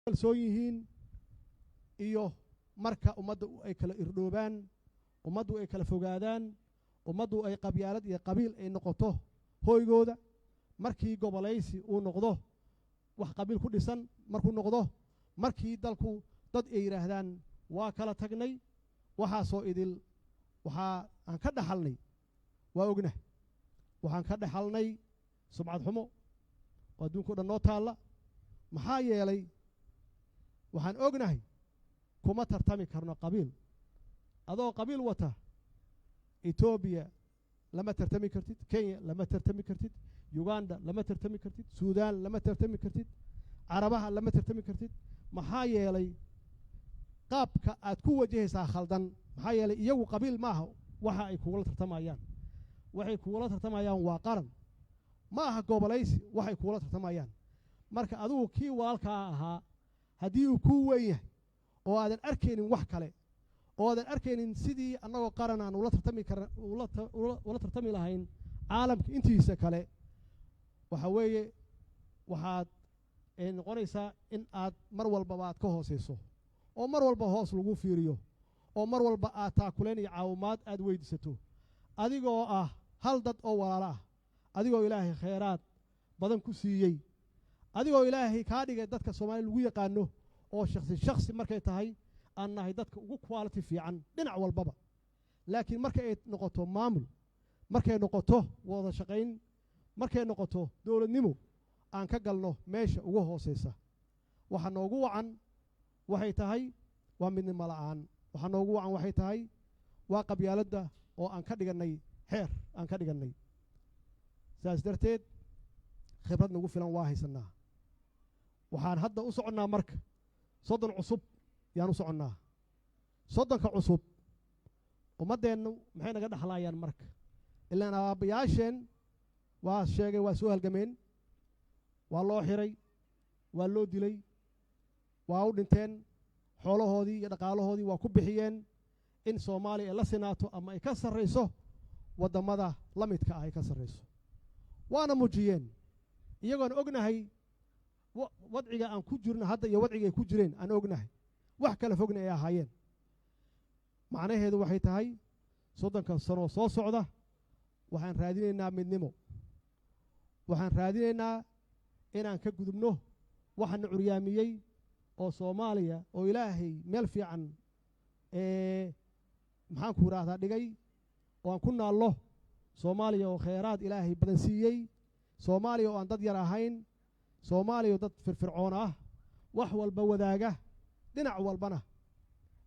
kalsoon yihiin iyo marka ummadda ay kala irdhoobaan ummaddu ay kala fogaadaan ummaddu ay qabyaalad iyo qabiil ay noqoto hooygooda markii gobolaysi uu noqdo wax qabiil ku dhisan markuu noqdo markii dalku dad ay yiraahdaan waa kala tagnay waxaasoo idil waxaa aan ka dhaxalnay waa ognahay waxaan ka dhaxalnay sumcad xumo oo adduunka o dhan noo taalla maxaa yeelay waxaan ognahay kuma tartami karno qabiil adoo qabiil wata Ethiopia lama tartami kartid Kenya lama tartami kartid Uganda lama tartami kartid Suudaan lama tartami kartid Carabaha lama tartami kartid maxaa yeelay qaabka aad ku wajahaysaa khaldan maxaa yeelay iyagu qabiil maaha waxa ay kugula tartamayaan waxay kugula tartamayaan waa qaran ma aha gobolaysi waxay kugula tartamayaan marka adigu kii walaalkaa ahaa haddii uu kuu weyn yahay oo aadan arkaynin wax kale oo aadan arkaynin sidii annagoo qaran aan ula tartami lahayn caalamka intiisa kale waxa weeye waxaad noqonaysaa in aad mar walbaba aad ka hoosayso oo mar walba hoos lagu fiiriyo oo mar walba aad taakuleen iyo caawimaad aad weydiisato adigoo ah hal dad oo walaalo ah adigoo ilaahay khayraad badan ku siiyey adigoo ilaahay kaa dhigay dadka Soomaaliya lagu yaqaano oo shakhsi markay tahay aan nahay dadka ugu quality fiican dhinac walbaba laakiin markay ay noqoto maamul markay noqoto wada shaqayn markay noqoto dawladnimo aan ka galno meesha ugu hooseysa waxa noogu wacan waxay tahay waa midnimo la'aan waxa noogu wacan waxay tahay waa qabyaaladda oo aan ka dhiganay xeer aan ka dhiganay saas darteed khibrad nagu filan waa haysanaa waxaan hadda u soconnaa marka 30 cusub yaan u soconnaa 30ka cusub ummadeennu maxay naga dhaxlayaan marka ilaan aabayaasheen waa sheegay waa soo halgameen waa loo xiray waa loo dilay waa u dhinteen xoolahoodii iyo dhaqaalahoodii waa ku bixiyeen in Soomaaliya ay la sinaato ama ay ka sarreyso wadamada la midka ah ay ka sarreyso waana muujiyeen iyagoon ognahay wadciga aan ku jirno hadda iyo wadciga ay ku jireen aan ognahay wax kala fogna ay ahaayeen macnaheedu waxay tahay 30 sano soo socda waxaan raadinaynaa midnimo waxaan raadinaynaa inaan ka gudubno waxaan curyaamiyey oo Soomaaliya oo ilaahay meel fiican maxaan ku raahdaa dhigay oo aan ku naallo Soomaaliya oo khayraad ilaahay badan siiyey Soomaaliya oo aan dad yar ahayn Soomaaliya dad firfircoon ah wax walba wadaaga dhinac walbana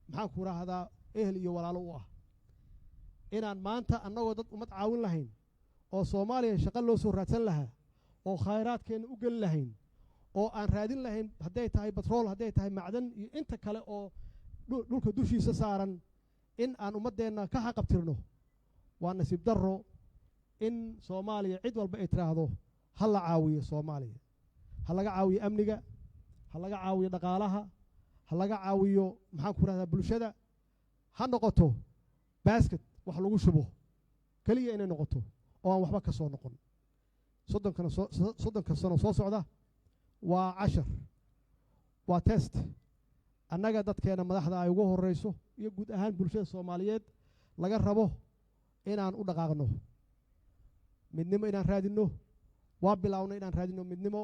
maxaan ku raahdaa ehel iyo walaalo u ah inaan maanta annagoo dad umad caawin lahayn oo Soomaaliya shaqo loo soo raadsan lahaa oo khayraadkeena u gal lahayn oo aan raadin lahayn haday tahay petrol haday tahay macdan iyo inta kale oo dhulka dushiisa saaran in aan ummadeena ka xaqabtirno waa nasiib darro in Soomaaliya cid walba ay tiraahdo hal la caawiyo Soomaaliya hal laga caawiyo amniga hal laga caawiyo dhaqaalaha hal laga caawiyo maxaan ku raahdaa bulshada ha noqoto basket wax lagu shubo kaliya inay noqoto oo aan waxba ka soo noqon 30 sano soo socda waa 10 waa test annaga dadkeena madaxda ay ugu horeyso iyo guud ahaan bulshada Soomaaliyeed laga rabo inaan u dhaqaaqno midnimo inaan raadino waa bilaawno inaan raadino midnimo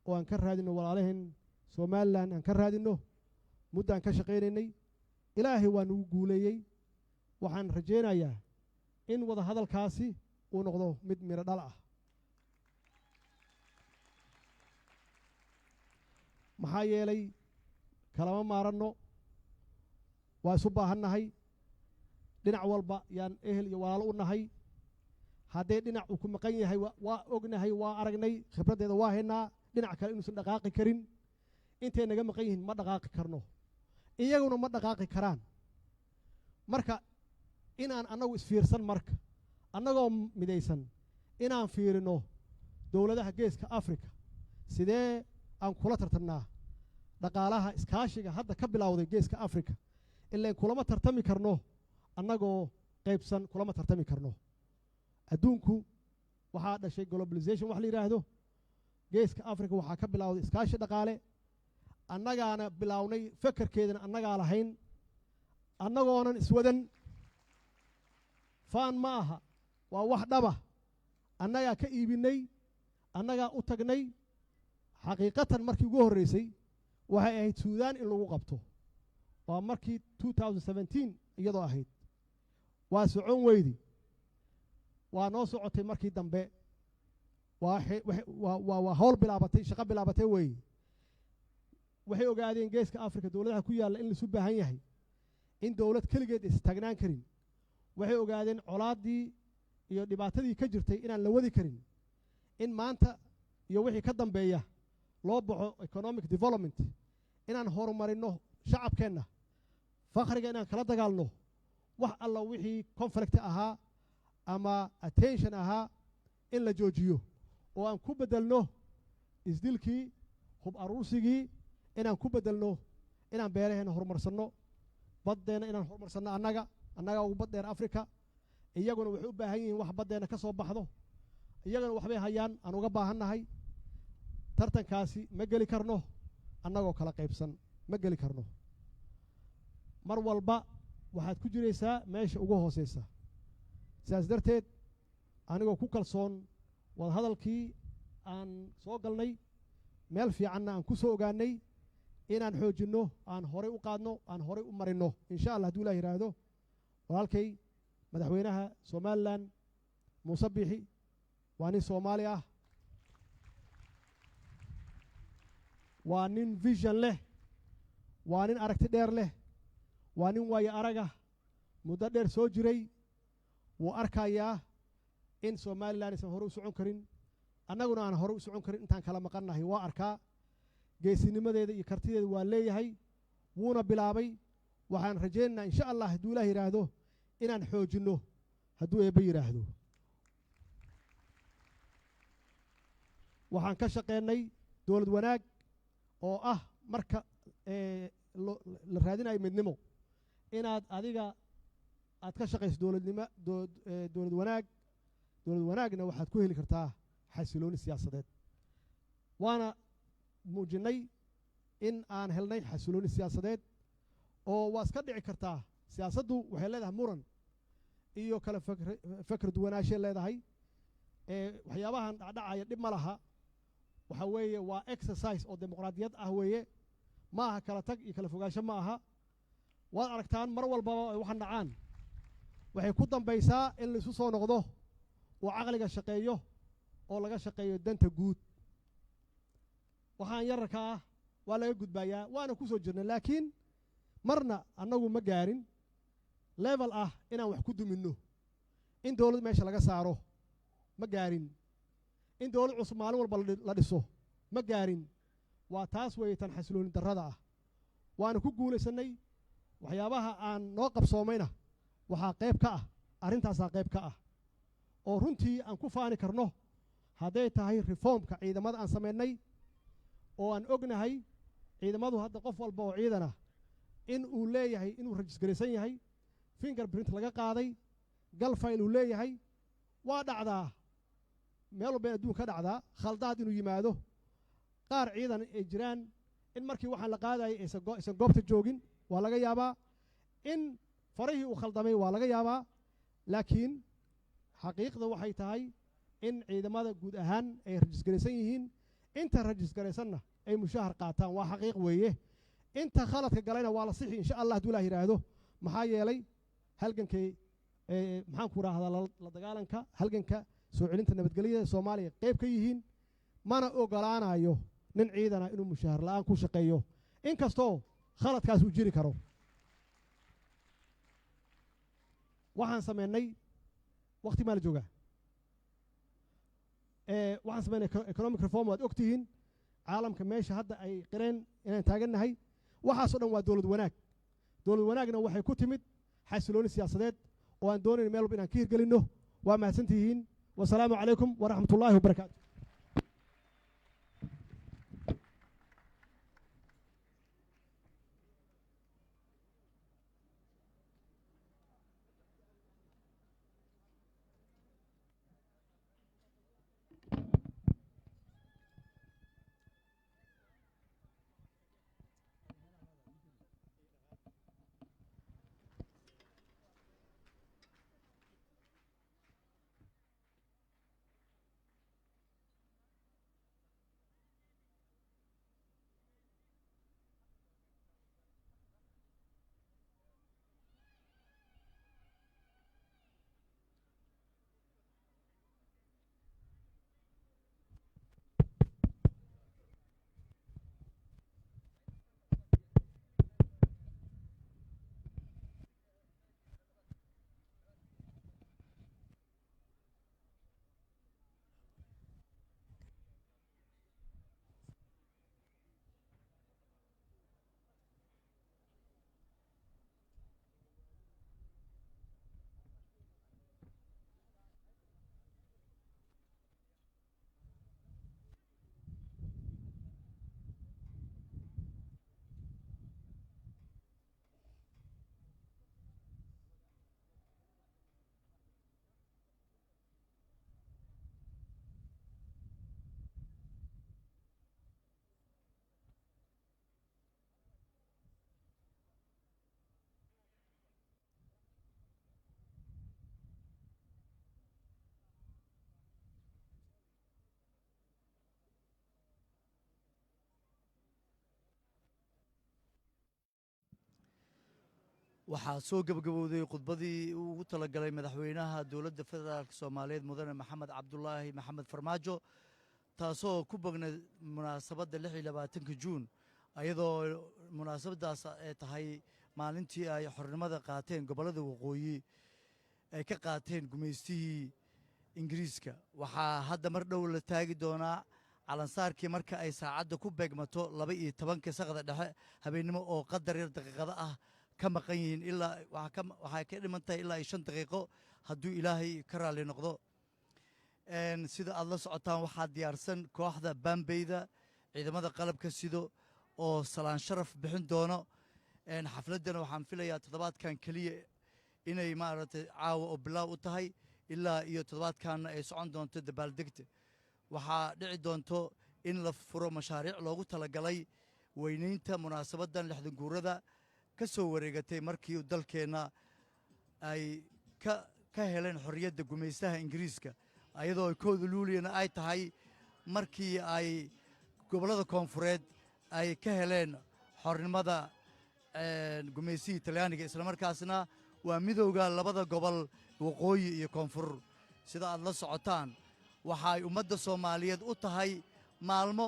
oo aan ka raadino walaalaheen Soomaaliland aan ka raadino muddaan ka shaqeynay ilaahay waa nagu guuleeyay waxaan rajeynayaa in wada hadalkaasi uu noqdo mid miro dhal ah maxaa yeelay kalama maaranno waa isu baahannahay dhinac walba yaan ehel iyo walaalo u nahay haddee dhinac uu ku maqan yahay waa ognahay waa aragnay khibraddeeda waa haynaa dhinac kale inuusan dhaqaaqi karin intay naga maqan yihiin ma dhaqaaqi karno iyaguna ma dhaqaaqi karaan marka inaan annagu isfiirsan marka annagoo midaysan inaan fiirino dowladaha geeska Afrika sidee aan kula tartamnaa dhaqaalaha iskaashiga hadda ka bilowday geeska Afrika ilaa kulama tartami karno annagoo qaybsan kulama tartami karno adduunku waxaa dhashay globalization wax la yiraahdo geeska Afrika waxaa ka bilowday iskaashi dhaqaale annagaana bilownay fekerkeedana annagaa lahayn annagoonan iswadan faan ma aha waa wax dhaba annagaa ka iibinay annagaa u tagnay xaqiiqatan markii ugu horreysay waxay ahayd suudaan in lagu qabto waa markii 2017 iyadoo ahayd waa socon weydi waa noo socotay markii dambe waa hawl bilaabatay shaqo bilaabatay weeye waxay ogaadeen geeska afrika dowladaha ku yaalla in laisu baahan yahay in dowlad keligeed is taagnaan karin waxay ogaadeen colaaddii iyo dhibaatadii ka jirtay inaan la wadi karin in maanta iyo wixii ka dambeeya loo baxo economic development inaan horumarinno shacabkeenna fakhriga inaan kala dagaalno wax alla wixii conflict ahaa ama attention ahaa in la joojiyo oo aan ku beddelno isdilkii hub aruursigii inaan ku beddelno inaan beeraheenna horumarsanno baddeenna inaan horumarsanno annaga ugu baddeer afrika iyaguna waxay u baahan yihiin wax baddeenna ka soo baxdo iyaguna waxbay hayaan aan uga baahannahay tartankaasi ma geli karno annagoo kala qaybsan ma geli karno mar walba waxaad ku jiraysaa meesha ugu hooseysa sidaas darteed anigoo ku kalsoon wadahadalkii aan soo galnay meel fiicanna aan ku soo ogaanay inaan xoojinno aan horay u qaadno aan horay u marinno insha allah hadduu ilaah yidhaahdo walaalkay madaxweynaha somalilan muuse biixi waa nin soomaali ah waa nin vision leh waa nin aragti dheer leh waa nin waayo aragah muddo dheer soo jiray wuu arkayaa in somalilan aysan hore u socon karin annaguna aan hore u socon karin intaan kala maqannahay waa arkaa geesinimadeeda iyo kartideeda waa leeyahay wuuna bilaabay waxaan rajaynaynaa insha allah hadduu ilaah yidhaahdo inaan xoojinno hadduu eebbe yidhaahdo waxaan ka shaqeennay dowlad wanaag oo ah marka la raadinayo midnimo inaad adiga aad ka shaqayso dowlad wanaagna waxaad ku heli kartaa xasilooni siyaasadeed waana muujinnay in aan helnay xasilooni siyaasadeed oo waa iska dhici kartaa siyaasaddu waxay leedahay muran iyo kala fakr duwanaashay leedahay waxyaabahan dhacdhacaya dhib ma laha waxa weeye waa exercise oo dimuqraadiyad ah weeye ma aha kala tag iyo kala fogaansho ma aha waad aragtaan mar walbaba ay waxaan dhacaan waxay ku dambaysaa in laisu soo noqdo oo caqliga shaqeeyo oo laga shaqeeyo danta guud waxaan yararka ah waa laga gudbaayaa waana ku soo jirnay laakiin marna annagu ma gaarin level ah inaan wax ku duminno in dowlad meesha laga saaro ma gaarin in dowlad cusub maalin walba la dhiso ma gaarin waa taas weeye tan xasilooni darrada ah waana ku guulaysannay waxyaabaha aan noo qabsoomayna waxaa qayb ka ah arrintaasaa qayb ka ah oo runtii aan ku faani karno hadday tahay reformka ciidamada aan samaynay oo aan ognahay ciidamadu hadda qof walba oo ciidana in uu leeyahay inuu rajisgaraysan yahay finger print laga qaaday galfayl uu leeyahay waa dhacdaa meel walba in adduunka ka dhacdaa khaldaad inuu yimaado qaar ciidan ay jiraan in markii waxaan la qaadayay aysan goobta joogin waa laga yaabaa in farihii uu khaldamay waa laga yaabaa laakiin xaqiiqda waxay tahay in ciidamada guud ahaan ay rajisgaraysan yihiin inta rajisgaraysanna ay mushahar qaataan waa xaqiiq weeye inta khaladka galayna waa la sixi insha allah hadduu ilaah yidhaahdo maxaa yeelay halgankay maxaan ku rahdaa la dagaalanka halganka soo celinta nabadgelyada soomaaliya qayb ka yihiin mana ogolaanayo nin ciidana inuu mushahar la'aan ku shaqeeyo inkastoo khaladkaas uu jiri karo waxaan samaynay waqti maa la joogaa waxaan samaynay economic reform waad ogtihiin caalamka meesha hadda ay qireen inaan taagannahay waxaasoo dhan waa dowlad wanaagna waxay ku timid xasilooni siyaasadeed oo aan doonayn meel walba inaan ka hirgelinno waa mahadsantihiin wasalaamu calaykum waraxmat ullaahi wabarakaatu waxaa soo gabagabowday khudbadii uu ugu talagalay madaxweynaha dowladda federaalk soomaaliyeed mudane maxamed cabdulaahi maxamed farmaajo taasoo ku bognay munaasabadda 26 juun ayadoo munaasabadaas ay tahay maalintii ay xornimada qaateen gobollada waqooyi ay ka qaateen gumaystihii ingiriiska waxaa hadda mar dhow la taagi doonaa calansaarkii marka ay saacadda ku beegmato 12 saqda dhexe habeennimo oo qadar yar daqiiqado ah ka maqan yihiin ilaa waxay ka dhiman tahay ilaa 5 daqiiqo hadduu ilaahay ka raalli noqdo sida aad la socotaan waxaa diyaarsan kooxda baambeyda ciidamada qalabka sido oo salaan sharaf bixin doono xafladdana waxaan filayaa toddobaadkan keliya inay maaragtay caawa oo bilaaw u tahay ilaa iyo toddobaadkanna ay socon doonto dabaaldegta waxaa dhici doonto in la furo mashaariic loogu talagalay weynaynta munaasabaddan 6 guurada ka soo wareegatay markii dalkeenna ay ka heleen xorriyadda gumaystaha ingiriiska ayadoo kooda luuliyana ay tahay markii ay gobollada koonfureed ay ka heleen xornimada gumaystihii talyaaniga islamarkaasna waa midowga labada gobol waqooyi iyo koonfur sida aad la socotaan waxa ay ummadda soomaaliyeed u tahay maalmo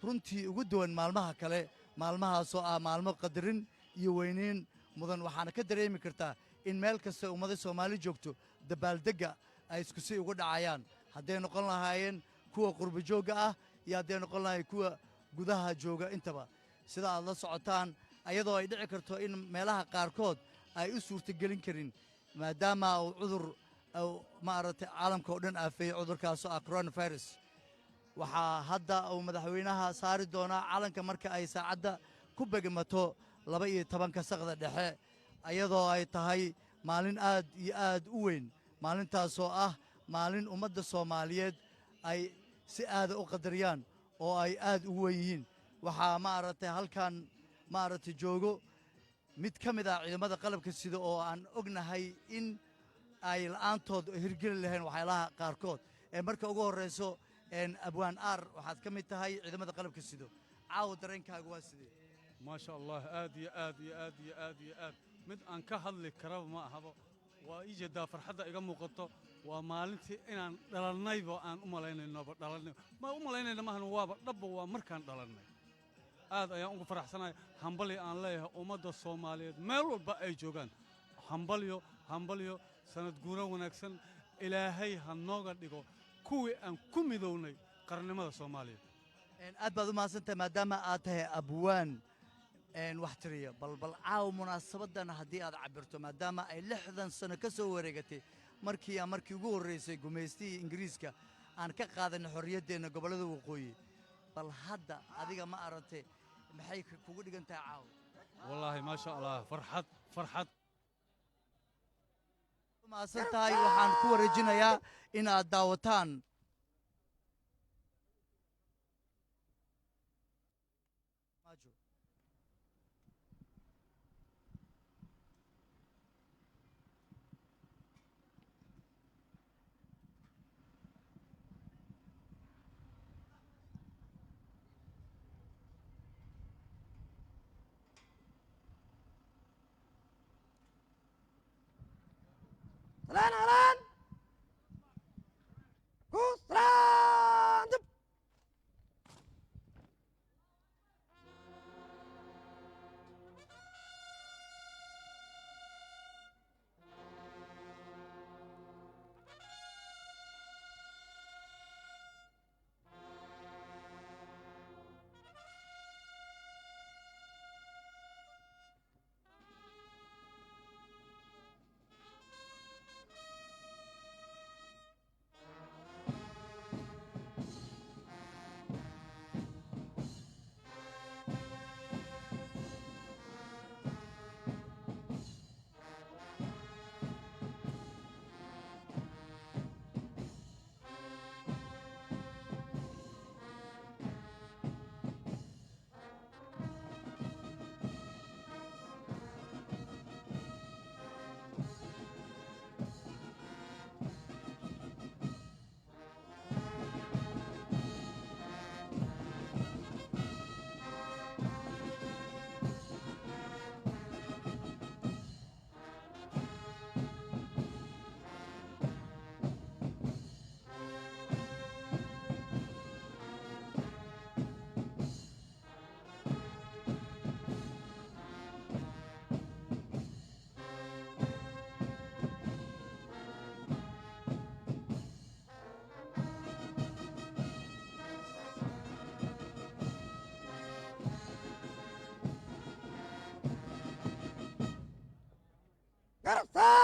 runtii ugu duwan maalmaha kale maalmahaasoo ah maalmo qadarin iyo weynayn mudan waxaana ka dareemi kartaa in meel kasta ummadda soomaali joogto dabaaldegga ay isku si ugu dhacayaan hadday noqon lahaayeen kuwa qurbo joogga ah iyo hadday noqon lahaayeen kuwa gudaha jooga intaba sida aad la socotaan ayadoo ay dhici karto in meelaha qaarkood ay u suurtagelin karin maadaama uu cudur maaragtay caalamka oo dhan aafeeyey cudurkaasoo ah coronavirus waxaa hadda uu madaxweynaha saari doonaa calanka marka ay saacadda ku begmato 12 saqda dhexe ayadoo ay tahay maalin aad iyo aad u weyn maalintaasoo ah maalin ummadda soomaaliyeed ay si aada u qadariyaan oo ay aad ugu weyn yihiin waxaa maaragtay halkan maaragtay joogo mid ka mid ah ciidamada qalabka sida oo aan ognahay in ay la'aantood hirgeli lahayn waxyaalaha qaarkood marka ugu horrayso abwaan aar waxaad ka mid tahay ciidamada qalabka sido caawa dareenkaaga waa sidee maasha allah aad iyo aad iyo aad iyo aad iyo aad mid aan ka hadli karaba ma ahabo waa ii jeedaa farxadda iga muuqato waa maalintii inaan dhalannayba aan u malaynaynoba dhalannay ma u malaynayna maahan waaba dhabba waa markaan dhalannay aad ayaan ugu faraxsanahay hambali aan leeyahay ummadda soomaaliyeed meel walba ay joogaan hambalyo sanad guuro wanaagsan ilaahay ha nooga dhigo kuwii aan ku midownay qarannimada soomaaliya aad baad u mahadsantahay maadaama aad tahay abwaan wax tiriya bal caawa munaasabaddan haddii aad cabirto maadaama ay 60 sano ka soo wareegatay markii ugu horraysay gumaystihii ingiriiska aan ka qaadanay xorriyaddeenna gobollada waqooyi bal hadda adiga ma aragtay maxay kugu dhigan tahay caawa wallaahi maasha allah farxad mahadsan tahay waxaan ku wareejinayaa in aad daawataan Salaan gartaa